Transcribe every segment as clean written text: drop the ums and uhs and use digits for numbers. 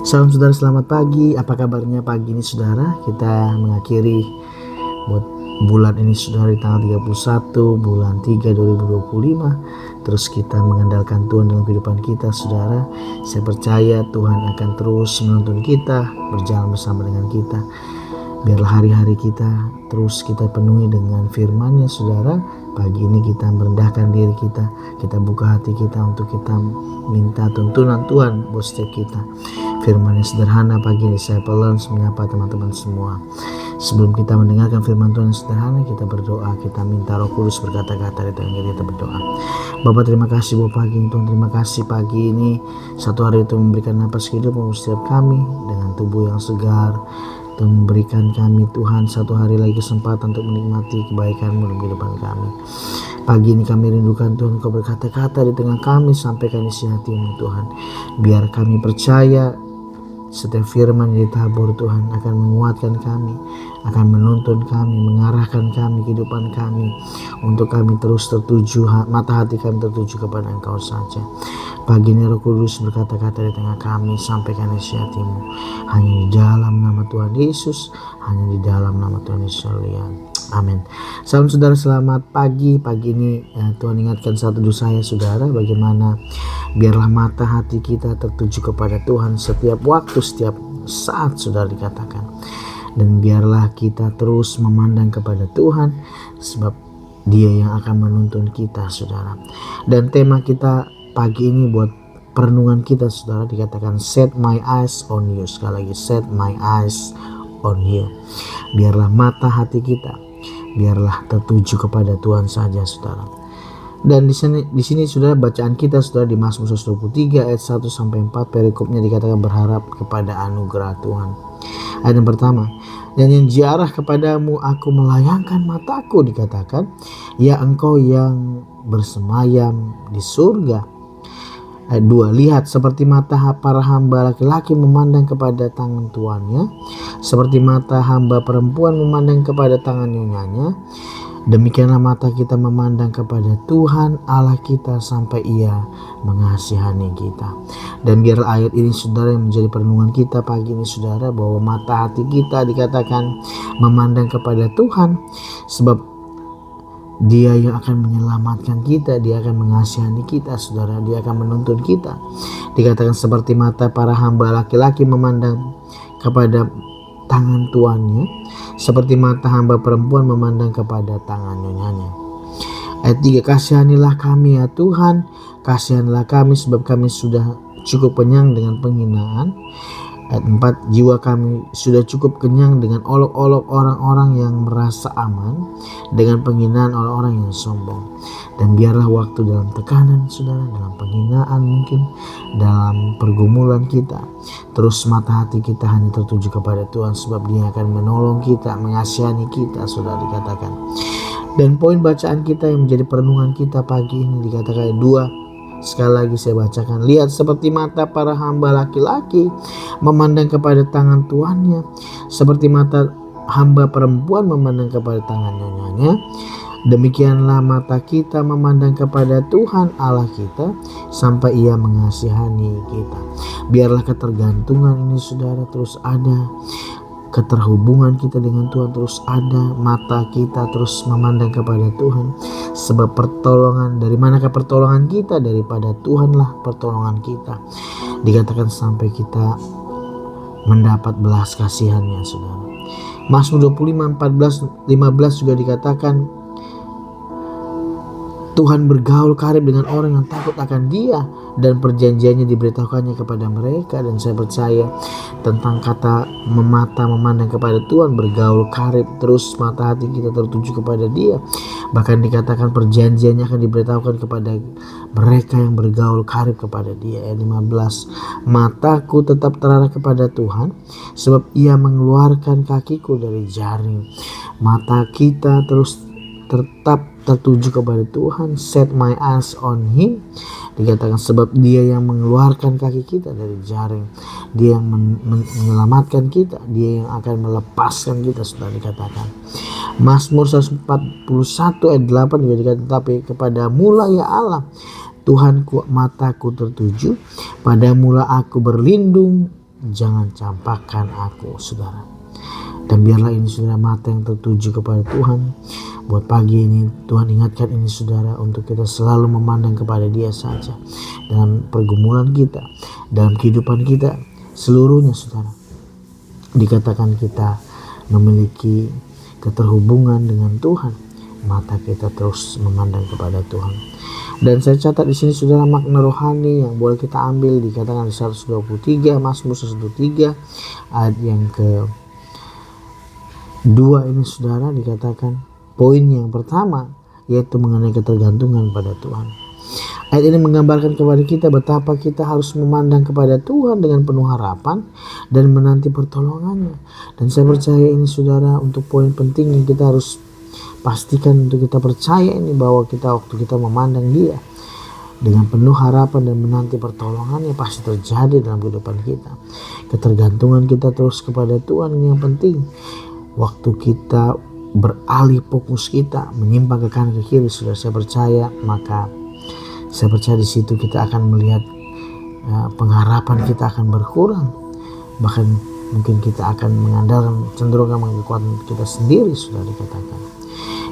Salam saudara, selamat pagi. Apa kabarnya pagi ini saudara? Kita mengakhiri buat bulan ini saudara di tanggal 31 bulan 3 2025. Terus kita mengandalkan Tuhan dalam kehidupan kita saudara. Saya percaya Tuhan akan terus menuntun kita, berjalan bersama dengan kita. Biarlah hari-hari kita terus kita penuhi dengan firman-Nya saudara. Pagi ini kita merendahkan diri kita buka hati kita untuk kita minta tuntunan Tuhan buat setiap kita. Firman yang sederhana pagi ini saya Lance menyapa teman-teman semua. Sebelum kita mendengarkan firman Tuhan yang sederhana, kita berdoa, kita minta Roh Kudus berkata-kata di tengah kita berdoa. Bapa, terima kasih buat pagi ini Tuhan, terima kasih pagi ini satu hari itu memberikan napas kehidupan setiap kami dengan tubuh yang segar. Tuhan memberikan kami Tuhan satu hari lagi kesempatan untuk menikmati kebaikan-Mu dalam kehidupan kami. Pagi ini kami rindukan Tuhan Kau berkata-kata di tengah kami, sampaikan isi hati-Mu Tuhan. Biar kami percaya setiap firman yang ditabur Tuhan akan menguatkan kami, akan menuntun kami, mengarahkan kami, kehidupan kami, untuk kami terus tertuju, mata hati kami tertuju kepada Engkau saja. Pagi ini Roh Kudus berkata-kata di tengah kami, sampaikan isi hati-Mu. Hanya di dalam nama Tuhan Yesus, hanya di dalam nama Tuhan Yesus. Amin. Salam saudara, selamat pagi. Pagi ini Tuhan ingatkan satu dosa saya saudara, bagaimana biarlah mata hati kita tertuju kepada Tuhan setiap waktu, setiap saat saudara dikatakan. Dan biarlah kita terus memandang kepada Tuhan, sebab Dia yang akan menuntun kita saudara. Dan tema kita pagi ini buat perenungan kita saudara dikatakan set my eyes on you. Sekali lagi, set my eyes on you. Biarlah mata hati kita, biarlah tertuju kepada Tuhan saja saudara. Dan di sini saudara, bacaan kita saudara di Mazmur 123 ayat 1 sampai 4, perikopnya dikatakan berharap kepada anugerah Tuhan. Ayat yang pertama, dan yang ziarah kepadamu aku melayangkan mataku, dikatakan ya Engkau yang bersemayam di surga. Ayat 2, lihat seperti mata para hamba laki-laki memandang kepada tangan tuannya, seperti mata hamba perempuan memandang kepada tangan nyonyanya, demikianlah mata kita memandang kepada Tuhan Allah kita sampai Ia mengasihani kita. Dan biarlah ayat ini saudara yang menjadi perenungan kita pagi ini saudara, bahwa mata hati kita dikatakan memandang kepada Tuhan, sebab Dia yang akan menyelamatkan kita, Dia akan mengasihani kita saudara, Dia akan menuntun kita. Dikatakan seperti mata para hamba laki-laki memandang kepada tangan tuannya, seperti mata hamba perempuan memandang kepada tangan nyonyanya. Ayat 3, kasihanilah kami ya Tuhan, kasihanilah kami sebab kami sudah cukup kenyang dengan penghinaan. Ayat 4, jiwa kami sudah cukup kenyang dengan olok-olok orang-orang yang merasa aman, dengan penghinaan orang-orang yang sombong. Dan biarlah waktu dalam tekanan saudara, dalam penghinaan mungkin, dalam pergumulan kita, terus mata hati kita hanya tertuju kepada Tuhan, sebab Dia akan menolong kita, mengasihani kita saudara dikatakan. Dan poin bacaan kita yang menjadi perenungan kita pagi ini dikatakan 2. Sekali lagi saya bacakan, lihat seperti mata para hamba laki-laki memandang kepada tangan tuannya, seperti mata hamba perempuan memandang kepada tangan nyonyanya, demikianlah mata kita memandang kepada Tuhan Allah kita sampai Ia mengasihani kita. Biarlah ketergantungan ini saudara terus ada, keterhubungan kita dengan Tuhan terus ada, mata kita terus memandang kepada Tuhan, sebab pertolongan, dari manakah pertolongan kita? Daripada Tuhanlah pertolongan kita. Dikatakan sampai kita mendapat belas kasihannya saudara. Mazmur 25, 14, 15 juga dikatakan Tuhan bergaul karib dengan orang yang takut akan Dia, dan perjanjiannya diberitahukannya kepada mereka. Dan saya percaya tentang kata memandang kepada Tuhan, bergaul karib, terus mata hati kita tertuju kepada Dia. Bahkan dikatakan perjanjiannya akan diberitahukan kepada mereka yang bergaul karib kepada Dia. Ayat 15, mataku tetap terarah kepada Tuhan, sebab Ia mengeluarkan kakiku dari jaring. Mata kita terus tetap tertuju kepada Tuhan, set my eyes on Him. Dikatakan sebab Dia yang mengeluarkan kaki kita dari jaring, Dia yang menyelamatkan kita, Dia yang akan melepaskan kita, sudah dikatakan. Mazmur 141 ayat 8 juga dikatakan, tetapi kepadamu-lah ya Allah Tuhanku mataku tertuju, padamu-lah aku berlindung jangan campakkan aku, saudara. Dan biarlah ini saudara mata yang tertuju kepada Tuhan. Buat pagi ini Tuhan ingatkan ini saudara untuk kita selalu memandang kepada Dia saja. Dalam pergumulan kita, dalam kehidupan kita seluruhnya saudara. Dikatakan kita memiliki keterhubungan dengan Tuhan, mata kita terus memandang kepada Tuhan. Dan saya catat di sini saudara makna rohani yang boleh kita ambil, dikatakan di 123 Mazmur 103 ayat yang ke-2 ini saudara, dikatakan poin yang pertama yaitu mengenai ketergantungan pada Tuhan. Ayat ini menggambarkan kepada kita betapa kita harus memandang kepada Tuhan dengan penuh harapan dan menanti pertolongannya. Dan saya percaya ini saudara untuk poin penting yang kita harus pastikan untuk kita percaya ini, bahwa kita waktu kita memandang Dia dengan penuh harapan dan menanti pertolongannya pasti terjadi dalam kehidupan kita. Ketergantungan kita terus kepada Tuhan ini yang penting. Waktu kita beralih fokus kita menyimpang ke kanan ke kiri, sudah saya percaya di situ kita akan melihat pengharapan kita akan berkurang. Bahkan mungkin kita akan mengandalkan cenderung kekuatan kita sendiri, sudah dikatakan.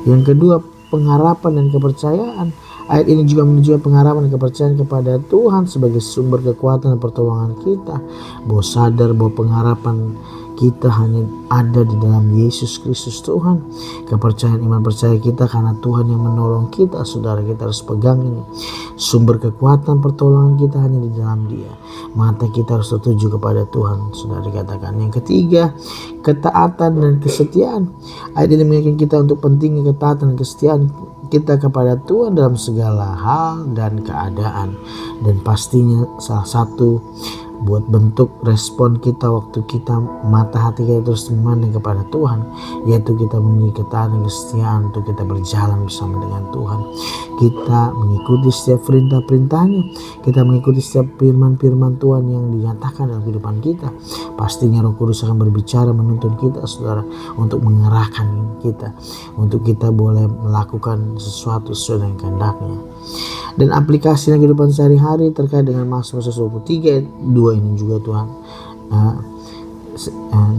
Yang kedua, pengharapan dan kepercayaan. Ayat ini juga menunjukkan pengharapan dan kepercayaan kepada Tuhan sebagai sumber kekuatan dan pertolongan kita. Bahwa sadar bahwa pengharapan kita hanya ada di dalam Yesus Kristus Tuhan. Kepercayaan iman percaya kita karena Tuhan yang menolong kita, saudara. Kita harus pegang ini. Sumber kekuatan pertolongan kita hanya di dalam Dia. Mata kita harus tertuju kepada Tuhan, saudara, dikatakan. Yang ketiga, ketaatan dan kesetiaan. Ayat ini mengingatkan kita untuk pentingnya ketaatan dan kesetiaan kita kepada Tuhan dalam segala hal dan keadaan. Dan pastinya salah satu buat bentuk respon kita waktu kita mata hati kita terus memandang kepada Tuhan, yaitu kita memiliki ketaatan dan kesetiaan untuk kita berjalan bersama dengan Tuhan. Kita mengikuti setiap perintah-perintahnya, kita mengikuti setiap firman-firman Tuhan yang dinyatakan dalam kehidupan kita. Pastinya Roh Kudus akan berbicara menuntun kita, saudara, untuk mengerahkan kita, untuk kita boleh melakukan sesuatu sesuai dengan kehendaknya. Dan aplikasi kehidupan sehari-hari terkait dengan Mazmur 123 2 ini juga Tuhan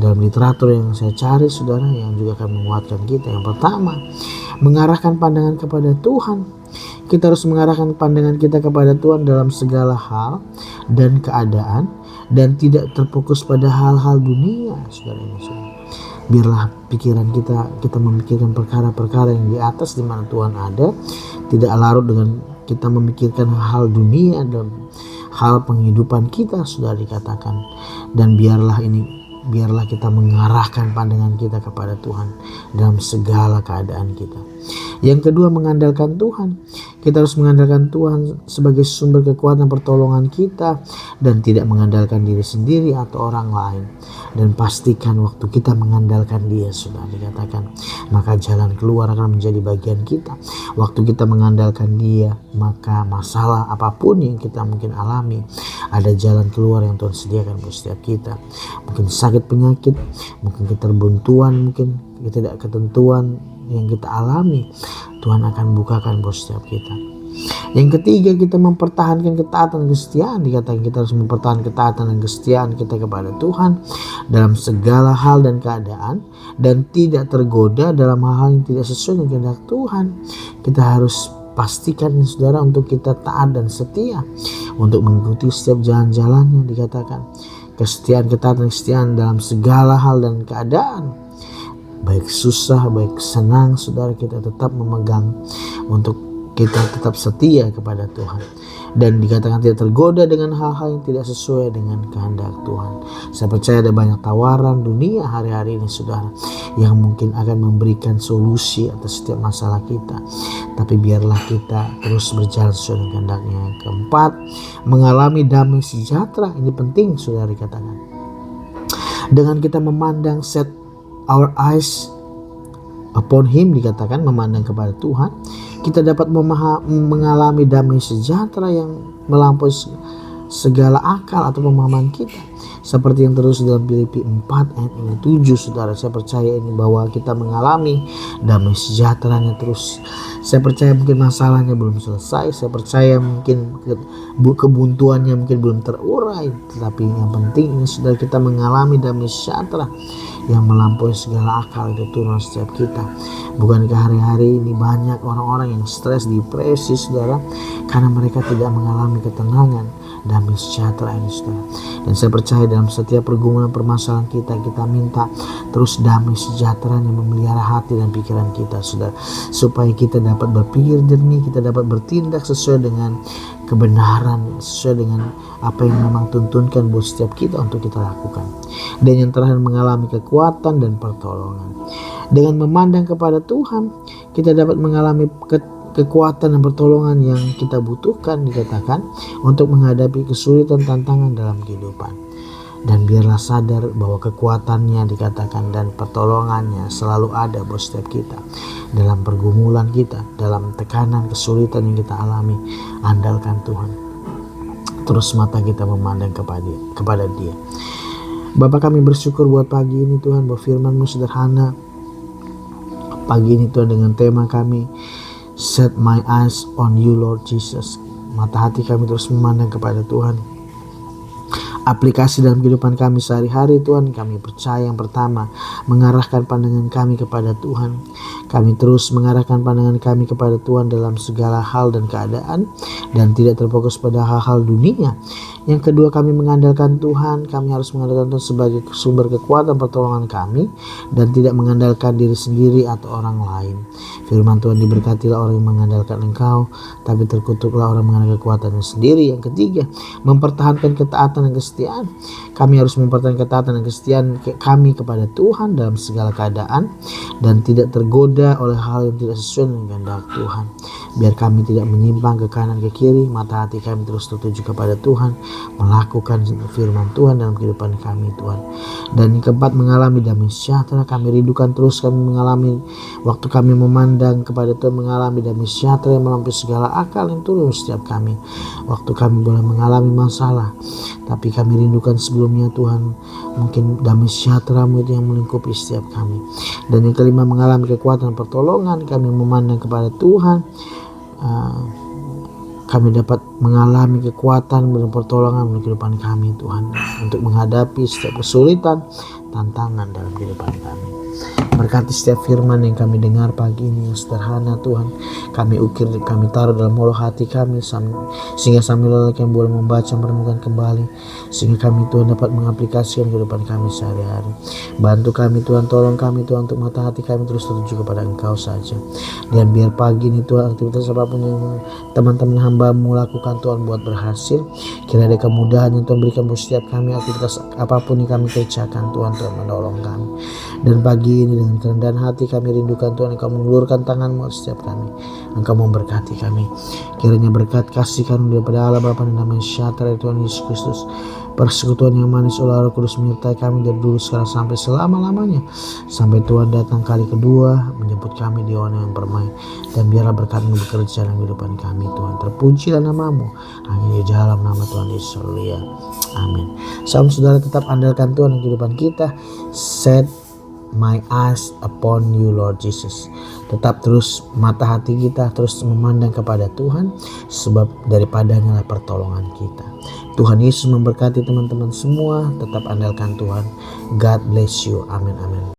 dalam literatur yang saya cari, saudara, yang juga akan menguatkan kita. Yang pertama, mengarahkan pandangan kepada Tuhan. Kita harus mengarahkan pandangan kita kepada Tuhan dalam segala hal dan keadaan, dan tidak terfokus pada hal-hal dunia, saudara. Biarlah pikiran kita memikirkan perkara-perkara yang di atas, di mana Tuhan ada, tidak larut dengan kita memikirkan hal dunia dan hal penghidupan kita, sudah dikatakan. Dan biarlah kita mengarahkan pandangan kita kepada Tuhan dalam segala keadaan kita. Yang kedua, mengandalkan Tuhan. Kita harus mengandalkan Tuhan sebagai sumber kekuatan pertolongan kita dan tidak mengandalkan diri sendiri atau orang lain. Dan pastikan waktu kita mengandalkan Dia, sudah dikatakan, maka jalan keluar akan menjadi bagian kita. Waktu kita mengandalkan Dia, maka masalah apapun yang kita mungkin alami, ada jalan keluar yang Tuhan sediakan buat setiap kita. Mungkin sakit, penyakit, mungkin keterbuntuan, mungkin ketidakketentuan yang kita alami, Tuhan akan bukakan buat setiap kita. Yang ketiga, kita mempertahankan ketaatan dan kesetiaan. Dikatakan kita harus mempertahankan ketaatan dan kesetiaan kita kepada Tuhan dalam segala hal dan keadaan, dan tidak tergoda dalam hal-hal yang tidak sesuai dengan kehendak Tuhan. Kita harus pastikan, saudara, untuk kita taat dan setia untuk mengikuti setiap jalan-jalannya. Dikatakan kesetiaan, ketaatan, kesetiaan dalam segala hal dan keadaan, baik susah, baik senang, saudara, kita tetap memegang untuk kita tetap setia kepada Tuhan. Dan dikatakan tidak tergoda dengan hal-hal yang tidak sesuai dengan kehendak Tuhan. Saya percaya ada banyak tawaran dunia hari-hari ini, saudara, yang mungkin akan memberikan solusi atas setiap masalah kita. Tapi biarlah kita terus berjalan sesuai dengan kehendaknya. Yang keempat, mengalami damai sejahtera. Ini penting, saudara, dikatakan. Dengan kita memandang, set our eyes upon Him, dikatakan memandang kepada Tuhan, kita dapat mengalami damai sejahtera yang melampaui segala akal atau pemahaman kita. Seperti yang terus dalam Filipi 4 ayat 7, saudara. Saya percaya ini bahwa kita mengalami damai sejahteranya terus Saya percaya mungkin masalahnya belum selesai, saya percaya mungkin kebuntuannya mungkin belum terurai, tetapi yang penting ini saudara, kita mengalami damai sejahtera yang melampaui segala akal itu turun setiap kita. Bukankah hari-hari ini banyak orang-orang yang stres, depresi saudara, karena mereka tidak mengalami ketenangan, damai sejahtera ini saudara. Dan saya percaya dalam setiap pergumulan permasalahan kita minta terus damai sejahtera yang memelihara hati dan pikiran kita saudara, supaya kita dapat berpikir jernih, kita dapat bertindak sesuai dengan kebenaran, sesuai dengan apa yang memang tuntunkan buat setiap kita untuk kita lakukan. Dan yang terakhir, mengalami kekuatan dan pertolongan. Dengan memandang kepada Tuhan, kita dapat mengalami kekuatan dan pertolongan yang kita butuhkan, dikatakan, untuk menghadapi kesulitan tantangan dalam kehidupan. Dan biarlah sadar bahwa kekuatannya, dikatakan, dan pertolongannya selalu ada buat setiap kita dalam pergumulan kita, dalam tekanan kesulitan yang kita alami. Andalkan Tuhan, terus mata kita memandang kepada Dia. Bapa, kami bersyukur buat pagi ini Tuhan, bahwa firman-Mu sederhana pagi ini Tuhan, dengan tema kami Set my eyes on you Lord Jesus. Mata hati kami terus memandang kepada Tuhan. Aplikasi dalam kehidupan kami sehari-hari Tuhan, kami percaya yang pertama, mengarahkan pandangan kami kepada Tuhan. Kami terus mengarahkan pandangan kami kepada Tuhan dalam segala hal dan keadaan, dan tidak terfokus pada hal-hal dunia. Yang kedua, kami mengandalkan Tuhan. Kami harus mengandalkan Tuhan sebagai sumber kekuatan pertolongan kami, dan tidak mengandalkan diri sendiri atau orang lain. Firman Tuhan, diberkatilah orang yang mengandalkan Engkau, tapi terkutuklah orang mengandalkan kekuatannya sendiri. Yang ketiga, mempertahankan ketaatan dan kesetiaan. Kami harus mempertahankan ketaatan dan kesetiaan kami kepada Tuhan dalam segala keadaan, dan tidak tergoda oleh hal yang tidak sesuai dengan kehendak Tuhan. Biar kami tidak menyimpang ke kanan ke kiri, mata hati kami terus tertuju kepada Tuhan, melakukan firman Tuhan dalam kehidupan kami Tuhan. Dan yang keempat, mengalami damai sejahtera. Kami rindukan terus kami mengalami, waktu kami memandang kepada Tuhan, mengalami damai sejahtera yang melampaui segala akal yang turun setiap kami. Waktu kami boleh mengalami masalah, tapi kami rindukan sebelumnya Tuhan, mungkin damai sejahtera-Mu itu yang melingkupi setiap kami. Dan yang kelima, mengalami kekuatan pertolongan. Kami memandang kepada Tuhan, kami dapat mengalami kekuatan dan pertolongan dalam kehidupan kami Tuhan, untuk menghadapi setiap kesulitan, tantangan dalam kehidupan kami. Berkati setiap firman yang kami dengar pagi ini yang sederhana Tuhan. Kami ukir, kami taruh dalam hulu hati kami, sehingga sambil kami boleh membaca, merenungkan kembali, sehingga kami Tuhan dapat mengaplikasikan kehidupan kami sehari-hari. Bantu kami Tuhan, tolong kami Tuhan, untuk mata hati kami terus tertuju kepada Engkau saja. Dan biar pagi ini Tuhan, aktivitas apapun yang teman-teman hamba-Mu lakukan Tuhan, buat berhasil. Kiranya ada kemudahan yang Tuhan berikan buat setiap kami, aktivitas apapun yang kami kerjakan Tuhan menolong kami. Dan pagi ini dengan kerendahan hati kami rindukan Tuhan, Engkau mengulurkan tangan-Mu setiap kami. Engkau memberkati kami. Kiranya berkat kasih karunia daripada Allah Bapa dan damai sejahtera Tuhan Yesus Kristus, persekutuan yang manis oleh Roh Kudus menyertai kami dari dulu, sekarang, sampai selama-lamanya, sampai Tuhan datang kali kedua menjemput kami di wana yang permai. Dan biarlah berkat-Mu bekerja dalam kehidupan kami Tuhan. Terpujilah nama-Mu hanya di dalam nama Tuhan Yesus. Amin. Salam saudara, tetap andalkan Tuhan dalam kehidupan kita. Set my eyes upon you Lord Jesus. Tetap terus mata hati kita terus memandang kepada Tuhan, sebab daripadanya lah pertolongan kita. Tuhan Yesus memberkati teman-teman semua. Tetap andalkan Tuhan. God bless you. Amin, amin.